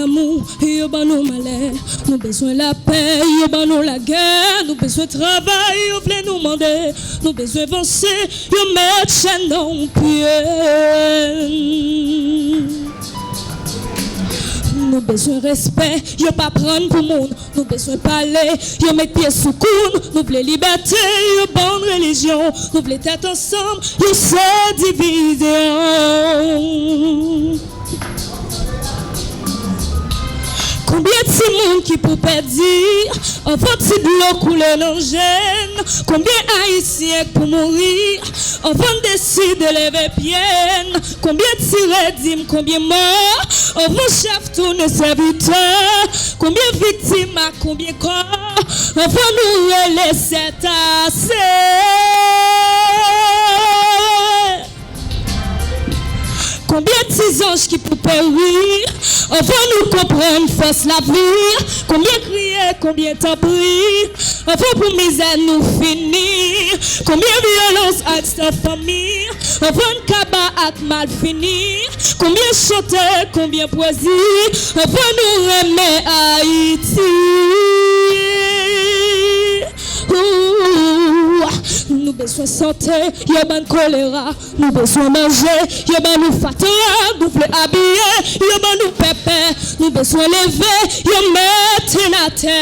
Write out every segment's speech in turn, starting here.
l'amour, yo ban nous malheur. Nous besoin la paix, yo ban nous la guerre. Nous besoin travail, yo vle nous demander. Nous besoin avancer, yo mettre chaîne dans pied. Nous besoin respect, yo pas prendre pour monde. Nous besoin parler, yo mettre pied sous coude. Nous voulons liberté, yo bonne religion. Nous voulons être ensemble, yo se division. Combien de monde qui peut dire, avant de l'eau couler dans le gène, combien haïtiens pour mourir, avant de décider de lever pied, combien de tirés, combien morts, avant chef tourner serviteur, combien victimes, combien corps, avant nous laisser tasser. Combien de petits anges qui pour périr, avant nous comprendre force la vie, combien crier, combien t'en prier, avant pour misère nous finir, combien violence à sa famille, avant cabas à mal finir, combien chanter, combien poésie, avant nous aimer Haïti. Nous besoin santé, y'a ban choléra. Nous besoin manger, y'a ban nous fatiguer. Nous voulons habiller, y'a ban nous pépé. Nous besoin lever, y'a mettre la terre.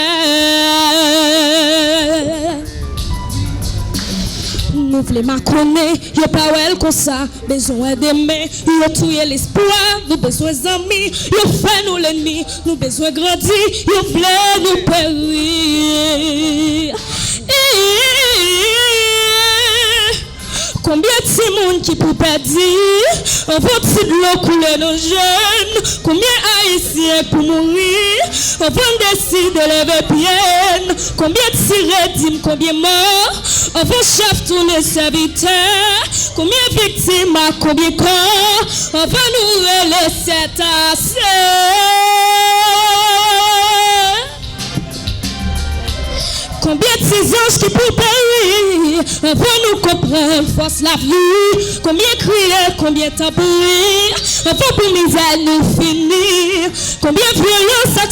Nous voulons m'accompagner, y'a pas well comme ça. Besoin d'aimer, y'a tuer l'espoir. Nous besoin d'amis, y'a fait nous l'ennemi. Nous besoin grandir, y'a voulait nous périr. Combien de monde qui peut dire, avant de l'eau couler nos jeunes, combien haïtiens pour mourir, avant de décider de lever pied, combien de tirés, combien morts, avant chef tourner serviteur, combien victimes, combien corps, avant nous laisser tasser. Combien de ces anges qui pour périr, avant nous comprendre force la vie, combien crier, combien tambourir, avant pour misère nous finir, combien violence avec